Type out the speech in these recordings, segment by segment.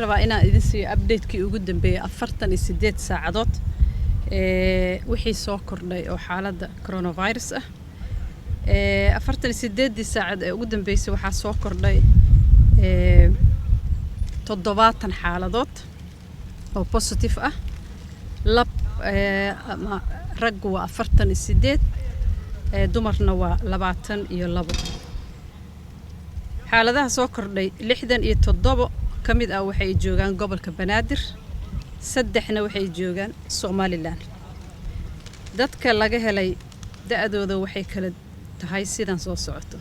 rabaa inaan idin siiyo update-kii ugu dambeeyay 48 saacadood wixii soo kordhay oo xaaladda coronavirus ah 48 saacad ee ugu dambeysay waxaa soo kordhay 70 xaaladood oo positive ah rag waa 48 dumarna waa 22 xaaladaha soo kordhay 67 kamid ah waxay joogaan gobolka Banaadir 3 waxay joogaan Somaliland dadka laga helay da'dooda waxay kala tahay sidan soo socoto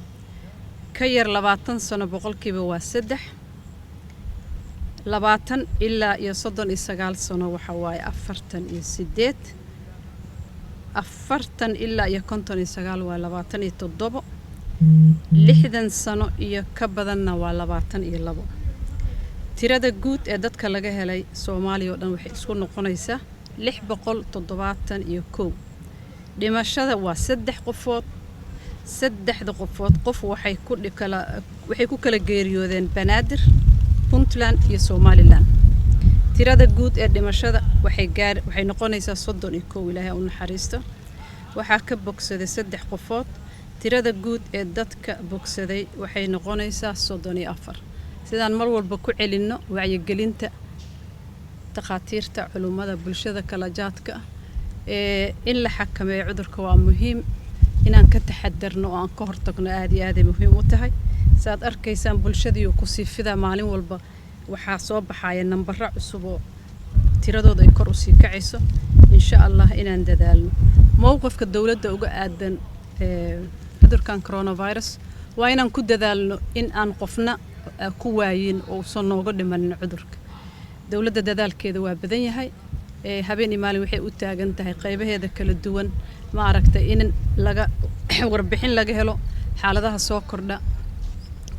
ka yar 20 sano boqolkiiba waa 3 20 ilaa iyo 39 sano waxa waaye 48 40 ilaa iyo 59 waa 27 60 sano iyo ka badanna waa 22 tirada guud ee dadka laga helay Soomaaliya oo dhan waxay isku noqonaysaa 671 dhimashada waa 3 qofood 3 qofood qof waxay ku kala geeriyoodeen Banaadir Puntland iyo Somaliland tirada guud ee dhimashada waxay noqonaysaa 31 Ilaahay u naxariisto waxaa ka bogsaday 3 qofood tirada guud ee dadka bogsaday waxay noqonaysaa 34 sidaan mar walba ku celino wacyigelinta takhaatiirta culumada bulshada kala jaadka in la xakameeyo cudurka waa muhiim inaan ka taxadarno oo aan ka hortagno aad iyo aad ay muhiim u tahay saad arkaysaan bulshadu ku sii fida maalin walba waxaa soo baxaya nambaro cusub oo tiradooda ay kor u sii kacayso insha Allah inaan dadaalno mowqifka dawladda uga aadan cudurkan coronavirus waa inaan ku dadaalno in aan qofna ku waayin oo soo nooga dhimanin cudurka dawladda dadaalkeeda waa badan yahay habeen iyo maalin waxay u taagan tahay qaybaheeda kala duwan ma aragtay in laga warbixin laga helo xaaladaha soo kordha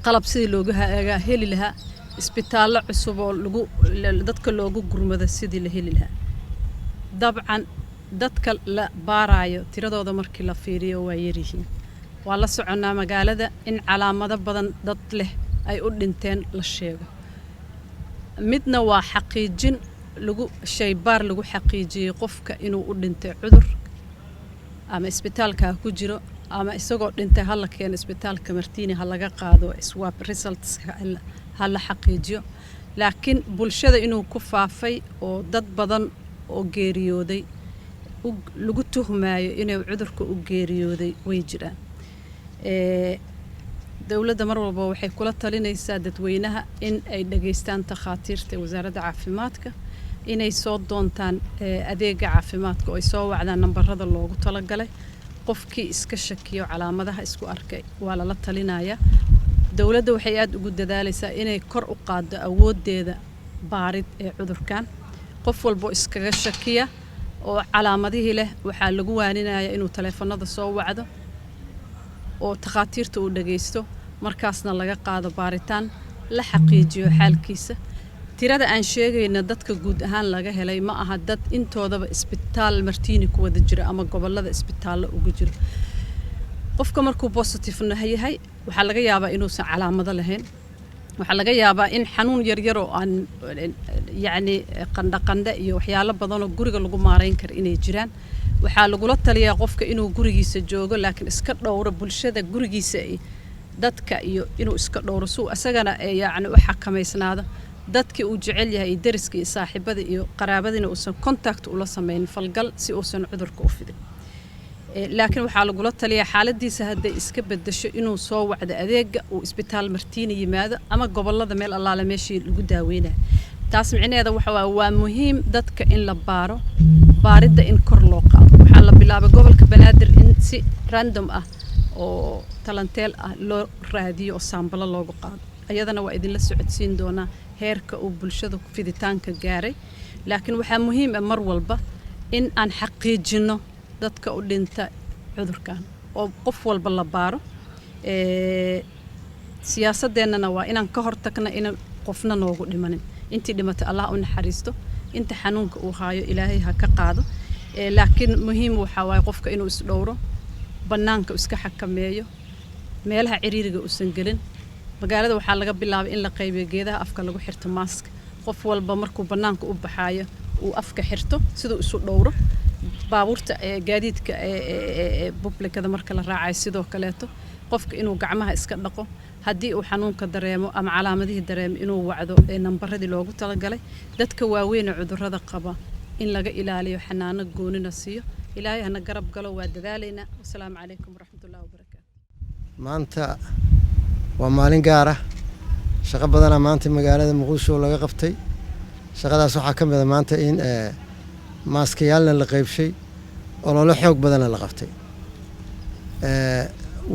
qalab sidii looga heli lahaa isbitaallo cusub oo dadka loogu gurmado sidii la heli lahaa dabcan dadka la baarayo tiradooda markii la fiiriyo waa yaryihiin waa la soconaa magaalada in calaamado badan dad leh ay u dhinteen la sheego midna waa xaqiijin shaybaar lagu xaqiijiyay qofka inuu u dhintay cudur ama isbitaalka ku jiro ama isagoo dhintay hal la keen isbitaalka Martini hal laga qaado swab results hal la xaqiijiyo laakiin bulshada inuu ku faafay oo dad badan oo geeriyooday lagu tuhmaayo inuu cudurka u geeriyooday way jiraan dawladda mar walba waxay kula talinaysaa dadweynaha in ay dhageystaan takhaatiirta wasaaradda caafimaadka inay soo doontaan adeega caafimaadka oo ay soo wacdaan nambarada loogu talagalay qofkii iska shakiyo calaamadaha isku arkay waa la talinayaa dawladda waxay aad ugu dadaalaysaa inay kor u qaado awoodeeda baarid ee cudurkan qof walba iskaga shakiya oo calaamadihii leh waxaa lagu waaninayaa inuu taleefanada soo wacdo oo takhaatiirta uu dhageysto markaasna laga qaado baaritaan la xaqiijiyo xaalkiisa tirada aan sheegayna dadka guud ahaan laga helay ma aha dad intoodaba isbitaal Martini ku wada jira ama gobolada isbitaallo ugu jiro qofka markuu positive yahay waxa laga yaabaa inuusan calaamado lahayn waxa laga yaabaa in xanuun yar oo aan yaani qandha iyo waxyaalo badan oo guriga lagu maareyn karo inay jiraan waxa lagu la taliyaa qofka inuu gurigiisa joogo laakiin iska dhowro bulshada gurigiisa dadka iyo inuu iska dhowro soo asagana yaani u xakameysnaado dadkii uu jecel yahay dariska iyo saaxiibada iyo qaraabadina uusan contact ula sameyn falgal si uusan cudurka u fidin laakiin waxa lagu la taliyaa xaaladiisa haday iska bedesho inuu soo wacdo adeega uu isbitaal Martini yimaado ama gobolada meel allaale meeshii lagu daaweynayo taas micnaheedu waa muhiim dadka in la baaro baaridda in kor loo qaado waxa la bilaabay gobolka Banaadir in si random ah oo talanteel ah loo raadiyo oo saambalo loogu qaado ayadana waa idin la socodsiin doonaa heerka uu bulshada fiditaanka gaaray laakiin waxa muhiim ah mar walba in aan xaqiijino dadka u dhinta cudurkan oo qof walba la baaro siyaasadeennana waa inaan ka hortagno in qofna noogu dhimanin intii dhimatay Allah u naxariisto inta xanuunka uu haayo Ilaahay ha ka qaado laakiin muhiim waxa waay qofka inuu is dhowro banaanka iska xakameeyo meelaha ciriiriga uusan gelin magaalada waxaa laga bilaabay in la qaybiyo geedaha afka lagu xirto mask qof walba markuu banaanka u baxaayo uu afka xirto sidoo isu dhowro baabuurta gaadiidka publicada marka la raacayo sidoo kaleeto qofka inuu gacmaha iska dhaqo haddii uu xanuunka dareemo ama calaamadihii dareemo inuu wacdo nambaradii loogu talagalay dadka waaweyn ee cudurrada qaba in laga ilaaliyo xanaano goonina siiyo ilaahay hana garab galo waa dadaalayna wassalaamu calaykum waraxmatullaahi wabarakaatu maanta waa maalin gaar ah shaqo badan maanta magaalada Muqdisho laga qabtay shaqadaas waxaa ka mid ah maanta in maaskayaalna la qaybshay oo loo xoog badan la qabtay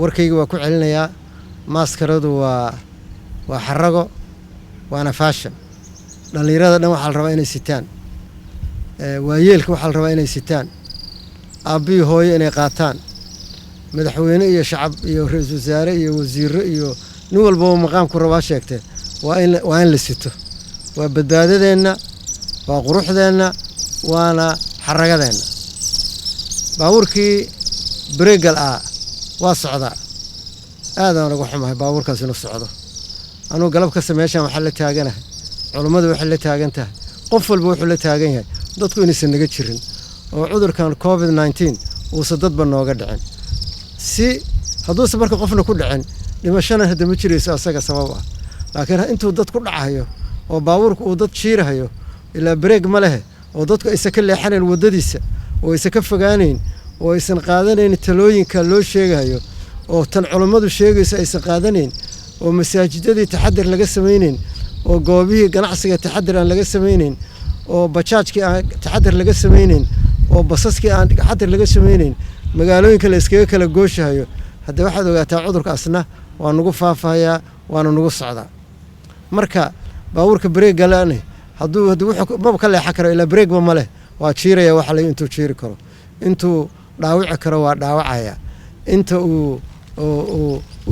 warkayga waa ku celinayaa maaskaradu waa xarago waana fashion dhalinyarada dhan waxa la rabaa inay sitaan waayeelka waxa la rabaa inay sitaan aabii hooyo inay qaataan madaxweyne iyo shacab iyo ra'iisul wasaare iyo wasiirro iyo nin walba oo maqaamku rabaa sheegtay waa in la sito waa badbaadadeena waa quruxdeena waana xaragadeenna baabuurkii bregal waa socdaa aad aan ugu xumahay baabuurkaas inuu socdo anuu galab ka sameeshan waxa la taaganahay culimadu waxa la taagan tahay qof walba wuxuu la taagan yahay dadku inaysan naga jirin oo cudurkan COVID-19 uu dad ba nooga dhicin si hadduu marka qofna ku dhicin dhimashana hadda ma jirayso asaga sabab ah laakiin intuu dad ku dhacayo oo baabuurku uu dad jiirayo ilaa break ma leh oo dadku ay ka leexaneen wadadiisa oo ay ka fogaaneen oo aysan qaadanayn talooyinka loo sheegayo oo tan culimadu sheegayso aysan qaadanayn oo masaajidadii taxadir laga sameeyeen oo goobihii ganacsiga taxadir aan laga sameeyeen oo bajaajkii aan taxadir laga sameeyeen oo basaskii aan taxadir laga sameeyeen magaalooyinka la iskaga kala gooshayo hadda waxaad ogaataa cudurka asna waa nagu faafayaa waana nagu socdaa marka baabuurka break galane hadduu wuxuu ka leexan karo ilaa break ma leh waa jiiraya waxa la intuu jiiri karo intuu dhaawici karo waa dhaawacaya inta uu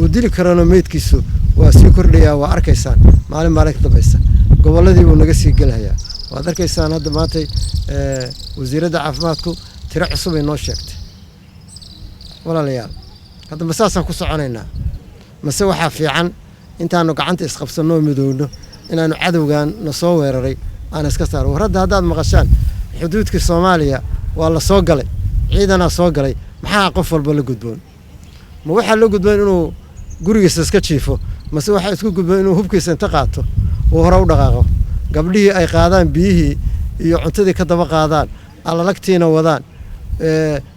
dili karana meedkiisu waa sii kordhaya waa arkaysaan maalin ka dambaysa goboladii uu naga sii galayaa waad arkaysaan hadda maanta wasiiradda caafimaadku tiro cusub ay noo sheegtay walaalayaal hadda masaasan ku soconaynaa mase waxaa fiican intaanu gacanta isqabsanno midowno inaanu cadowgan na soo weeraray aan iska saaro warada haddaad maqashaan xuduudka Soomaaliya waa la soo galay ciidana soo galay maxaa qof walba la gudboon ma waxa la gudboon inuu gurigiisa iska jiifo mase waxa isku gudboon inuu hubkiisa inta qaato oo hore u dhaqaaqo gabdhihii ay qaadaan biyihii iyo cuntadii ka daba qaadaan alalagtiina wadaan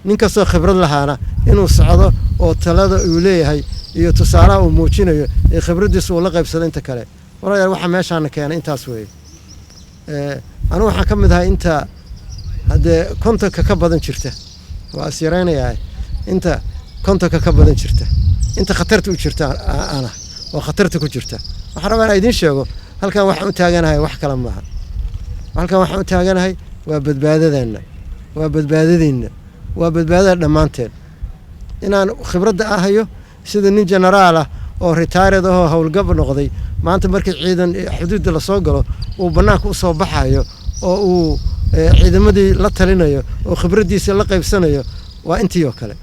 nin kastoo khibrad lahaana inuu socdo oo talada uu leeyahay iyo tusaalaha uu muujinayo ee khibradiisu uu la qaybsado inta kale walaal waxa meeshaan keenay intaas weey anu waxaan ka mid ahay inta hadee kontonka ka badan jirta waa asireenayaa inta kontonka ka badan jirta inta khatarta u jirta ana oo khatarta ku jirta waxaan rabaa inaan idin sheego halkan waxaan u taaganahay wax kale maaha halkan waxaan u taaganahay waa badbaadadeena waa badbaadadeena waa badbaadada dhamaanteen inaan khibradda ahayo sida nin generaal ah oo retired ah howlgab noqday maanta markii ciidan xuduudda la soo galo uu banaanka u soo baxayo oo uu ciidamadii la talinayo oo khibradiisa la qaybsanayo waa intii oo kale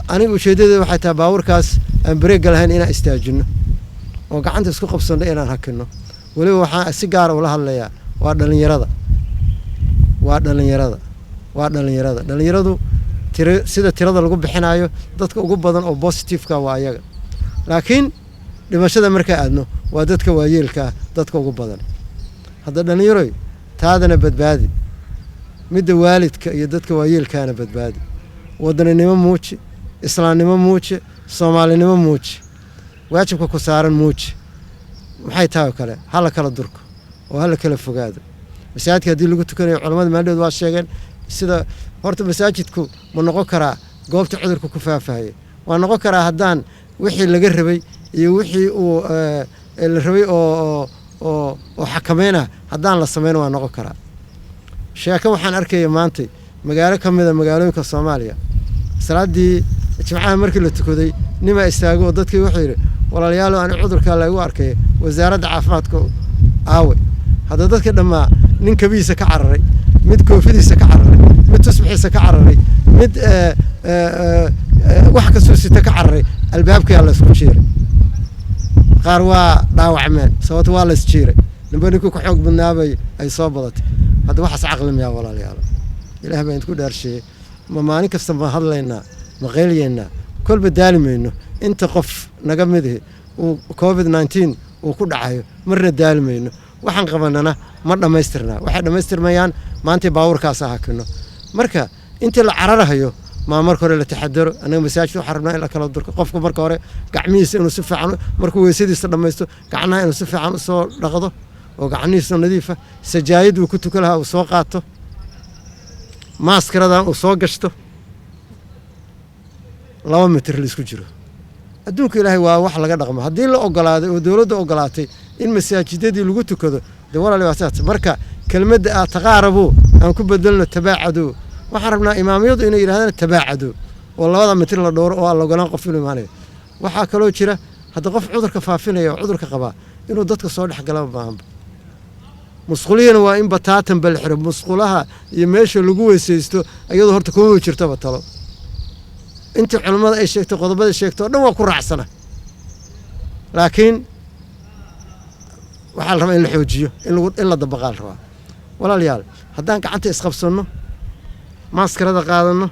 anigu ujeedadeedu waxay tahay baabuurkaas aan break lahayn inaan istaajino oo gacanta isku qabsano inaan hakino waliba waxaan si gaar ah ula hadlayaa waa dhalinyaradu sida tirada lagu bixinayo dadka ugu badan oo positive-ka waa ayaga laakiin dhimashada marka aadno waa dadka waayeelka dadka ugu badan hadda dhalinyaro taadana badbaadi midda waalidka iyo dadka waayeelkaana badbaadi wadanimo muuji islaamnimo muuji Soomaalinimo muuji waajibka ku saaran muuji maxay tahay kale hala kala durko oo hala kala fogaado masaajidka hadii lagu tukanayo culimada maadhood waa sheegeen sida horta masaajidku ma noqon karaa goobta cudurku ku faafayay waa noqon karaa haddaan wixii laga rabay iyo wixii uu la rabay oo xakameena haddaan la sameeyo waa noqon karaa sheeko waxaan arkay maanta magaalo kamid ah magaalooyinka Soomaaliya salaadii jimcaha markii la tukaday nima istaago dadkii wuxuu yiri walaalayaal aan cudurka lagu arkay wasaaradda caafimaadka aawe hada dadka dhamaa nin kabiisa ka cararay mid koofidiisa ka cararay mid tusbixiisa ka cararay mid wax ka soo sita ka cararay albaabka la isku jiiray qaar waa dhaawacmeen sababtoo waa la isjiiray نبنيكو كحوق بالنابي أي صوبلت هذا واحد عقل يا ولا ليالا إله بين تكون دارشي ما ماني كستم هذلينا مغيلينا كل بدال منه أنت قف نجمده وكوفيد 19 وكل عايو مرة دال منه وحن قبلنا مرة ما يسترنا واحد ما يستر ميان ما أنت باور كاسها كنه مركا أنت اللي عررها يو ما مركو اللي تحضر أنا مساجد وحرمنا إلى كلا درك قفكم مركو قعميس إنه سفة عنه مركو يسيد يستر ما يستو قعنا إنه سفة عنه صور لغضه وقعنيس نظيفة سجايد وكتو كلها وسوقاته ماسك هذا وسوقشته لو متر اللي سكجره أدونك إلهي واحد لقى رقم هدين له أقلاده ودولته أقلاته المساجد دي اللي قلت كذا دولة لواسات مركا كلمة تقاربوا أن كبدلنا تباعدوا وحرمنا إماميض إنه إلى هذا التباعدوا والله هذا مثل الدور والله قلنا قفلوا معنا وحكلوا كذا هذا قف عذر كفافين يا عذر كقبا إنه ضدك صالح قلب معهم مسؤولين وإن بتاتم بالحرب مسؤولها يمشي اللجوء سيستو أيضا هرتكوه شرطة بطلوا أنت علماء أي شيء تقضى بدل شيء تقول نو أكون رعسنا لكن وحال رمي الحوجية إلا دبقال روا ولا ليال هدان كعنت إسقف سنه ماسكرة دقادنه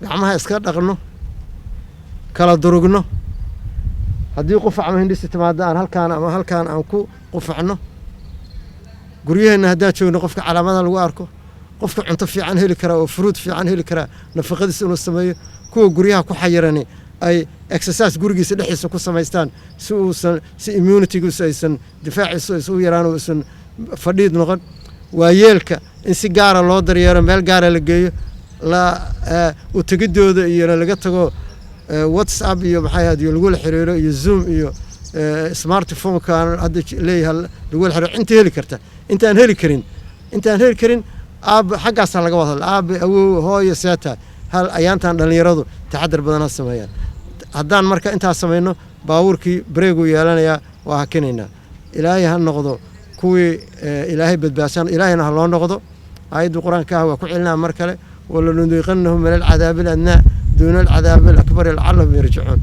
قعمها إسكار دقنه كلا دروقنه هدي قفع من هندسة تمادان هل كان أنكو قفعنه قريه إن هدان شو نقفك على مدى الواركو قفك عنت في عنه الكرا وفروض في عنه الكرا نفقد السنة السماية كو قريها كو حيراني أي إكسساس قرقي سلحيس كو سمايستان سو إميونيتي كو سايسن دفاعي سو يرانو سن فريد نقد ويلك إن سيجارة الله دريارة مال جارة لقيه لا وتجدوا يرى لقيته واتساب يوم حياة يقول حريرة يزوم يو سمارت فون كان هذا ليه يقول حريرة أنت هلكرته أنت هلكرين أب حق أصلا لقوه أب هو يساته هل أيانتان دليرادو تحضر بدنا السمايان هدان مركا أنت السماينو باوركي بريغو يالنا وهكنينا إلهي هالنقضو كوي إلهي بدباسان إلهي نهلون نقضو آيات القرآن كهوة كعلنا مركله ولا نذيقنهم من العذاب الأدنى دون العذاب الأكبر لعلهم يرجعون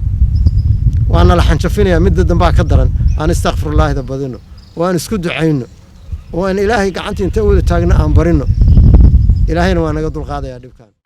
وأنا لحن شفيني مدة دنبا كدرا أنا استغفر الله إذا بدنه وأنا اسكد عينه وأن إلهي قعنتي انتقود تاقنا أنبرنه إلهينا وأنا قد القاضي يا دبكان